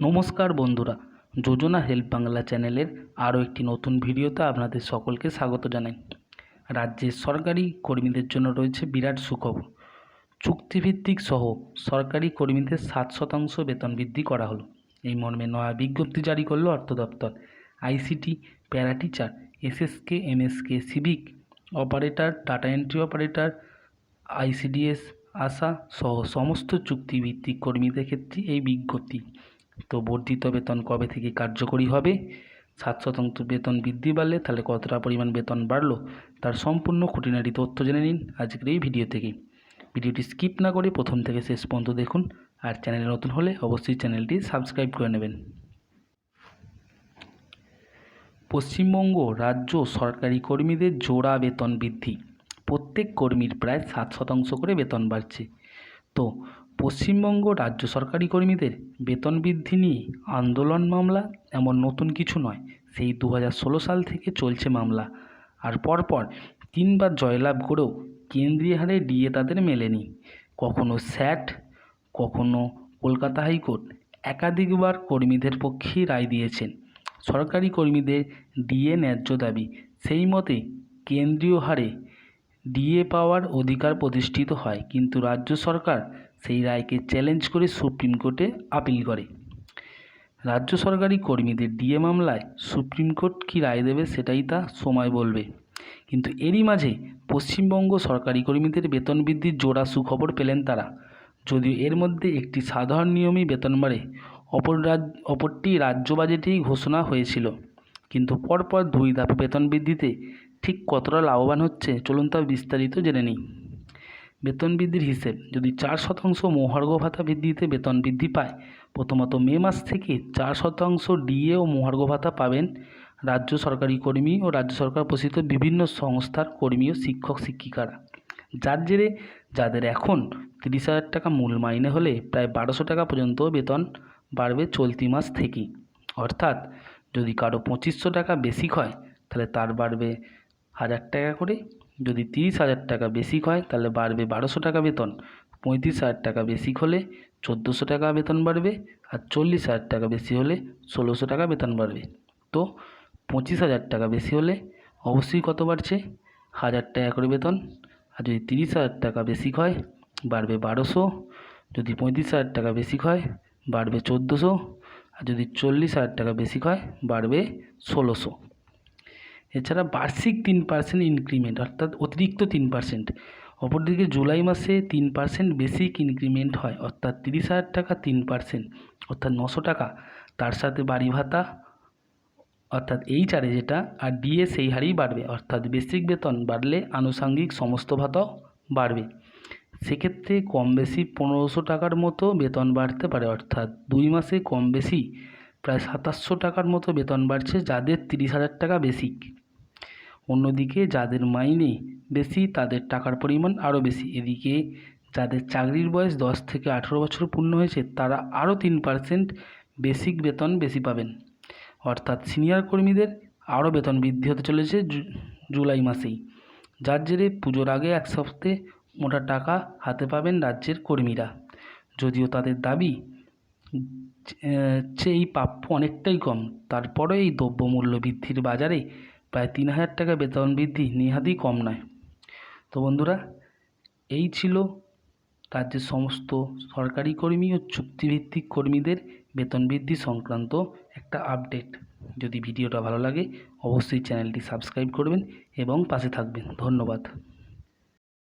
নমস্কার বন্ধুরা, যোজনা হেল্প বাংলা চ্যানেলের আরও একটি নতুন ভিডিওতে আপনাদের সকলকে স্বাগত জানাই। রাজ্যের সরকারি কর্মীদের জন্য রয়েছে বিরাট সুখবর। চুক্তিভিত্তিক সহ সরকারি কর্মীদের 7% বেতন বৃদ্ধি করা হলো। এই মর্মে নয়া বিজ্ঞপ্তি জারি করল অর্থ দপ্তর। ICT, para teacher, SSK, MSK, civic operator, data entry operator, ICDS, ASHA সহ সমস্ত চুক্তিভিত্তিক কর্মীদের ক্ষেত্রে এই বিজ্ঞপ্তি। তো বর্ধিত বেতন কবে থেকে কার্যকরী হবে? 7% বেতন বৃদ্ধি বাড়লে তাহলে কতটা পরিমাণ বেতন বাড়লো, তার সম্পূর্ণ খুঁটিনাটি তথ্য জেনে নিন আজকের এই ভিডিও থেকে। ভিডিওটি স্কিপ না করে প্রথম থেকে শেষ পর্যন্ত দেখুন, আর চ্যানেলে নতুন হলে অবশ্যই চ্যানেলটি সাবস্ক্রাইব করে নেবেন। পশ্চিমবঙ্গ রাজ্য সরকারি কর্মীদের জোড়া বেতন বৃদ্ধি। প্রত্যেক কর্মীর প্রায় 7% করে বেতন বাড়ছে। তো পশ্চিমবঙ্গ রাজ্য সরকারি কর্মীদের বেতন বৃদ্ধি নিয়ে আন্দোলন মামলা এমন নতুন কিছু নয়। সেই 2016 সাল থেকে চলছে মামলা, আর পরপর 3বার জয়লাভ করেও কেন্দ্রীয় হারে ডিএ তাদের মেলেনি। কখনো স্যাট, কখনো কলকাতা হাইকোর্ট একাধিকবার কর্মীদের পক্ষেই রায় দিয়েছেন। সরকারি কর্মীদের ডিএ ন্যায্য দাবি, সেই মতে কেন্দ্রীয় হারে ডিএ পাওয়ার অধিকার প্রতিষ্ঠিত হয়, কিন্তু রাজ্য সরকার সেই রায়কে চ্যালেঞ্জ করে সুপ্রিম কোর্টে আপিল করে। রাজ্য সরকারি কর্মীদের ডিএ মামলায় সুপ্রিম কোর্ট কী রায় দেবে সেটাই তা সময় বলবে। কিন্তু এরই মাঝে পশ্চিমবঙ্গ সরকারি কর্মীদের বেতন বৃদ্ধির জোড়া সুখবর পেলেন তারা। যদিও এর মধ্যে একটি সাধারণ নিয়মেই বেতন বাড়ে, অপরটি রাজ্য বাজেটেই ঘোষণা হয়েছিল। কিন্তু পরপর 2 ধাপে বেতন বৃদ্ধিতে ঠিক কতটা লাভবান হচ্ছে চলুন তা বিস্তারিত জেনে নিই। বেতন বৃদ্ধির হিসেব। যদি 4% মহার্ঘ ভাতা বৃদ্ধিতে বেতন বৃদ্ধি পায়, প্রথমত মে মাস থেকে 4% ডিএ ও মহার্ঘ ভাতা পাবেন রাজ্য সরকারি কর্মী ও রাজ্য সরকার পোষিত বিভিন্ন সংস্থার কর্মী ও শিক্ষক শিক্ষিকারা। যার জেরে যাদের এখন 30,000 টাকা মূল মাইনে হলে প্রায় 1200 টাকা পর্যন্ত বেতন বাড়বে চলতি মাস থেকেই। অর্থাৎ যদি কারো 2500 টাকা বেসিক হয় তাহলে তার বাড়বে 1000 টাকা করে। যদি 30,000 টাকা বেসিক হয় তাহলে বাড়বে 1200 টাকা বেতন। 35,000 টাকা বেসিক হলে 1400 টাকা বেতন বাড়বে, আর 40,000 টাকা বেশি হলে 1600 টাকা বেতন বাড়বে। তো 25,000 টাকা বেশি হলে অবশ্যই কত বাড়ছে? 1000 টাকা করে বেতন। আর যদি 30,000 টাকা বেসিক হয় বাড়বে 1200, যদি 35,000 টাকা বেসিক হয় বাড়বে 1400, আর যদি 40,000 টাকা বেসিক হয় বাড়বে 1600। এছাড়া বার্ষিক 3% ইনক্রিমেন্ট, অর্থাৎ অতিরিক্ত 3%। অপরদিকে জুলাই মাসে 3% বেসিক ইনক্রিমেন্ট হয়, অর্থাৎ 30,000 টাকা 3%, অর্থাৎ 900 টাকা। তার সাথে বাড়ি ভাতা অর্থাৎ HR যেটা, আর ডিএ সেই হারেই বাড়বে, অর্থাৎ বেসিক বেতন বাড়লে আনুষঙ্গিক সমস্ত ভাতাও বাড়বে। সেক্ষেত্রে কম বেশি 1500 টাকার মতো বেতন বাড়তে পারে, অর্থাৎ 2 মাসে কম বেশি প্রায় 2700 টাকার মতো বেতন বাড়ছে যাদের 30,000 টাকা বেসিক। অন্যদিকে যাদের মাইনে বেশি তাদের টাকার পরিমাণ আরও বেশি। এদিকে যাদের চাকরির বয়স 10 থেকে 18 বছর পূর্ণ হয়েছে তারা আরও 3% বেসিক বেতন বেশি পাবেন। অর্থাৎ সিনিয়র কর্মীদের আরও বেতন বৃদ্ধি হতে চলেছে জুলাই মাসেই, যার জেরে পুজোর আগে 1 সপ্তাহে মোটা টাকা হাতে পাবেন রাজ্যের কর্মীরা। যদিও তাদের দাবি এই প্রাপ্য অনেকটাই কম, তারপরে এই দ্রব্যমূল্য বৃদ্ধির বাজারে প্রায় 3,000 টাকা বেতন বৃদ্ধি নেহাতই কম নয়। তো বন্ধুরা, এই ছিল রাজ্যের সমস্ত সরকারি কর্মী ও চুক্তিভিত্তিক কর্মীদের বেতন বৃদ্ধি সংক্রান্ত একটা আপডেট। যদি ভিডিওটা ভালো লাগে অবশ্যই চ্যানেলটি সাবস্ক্রাইব করবেন এবং পাশে থাকবেন। ধন্যবাদ।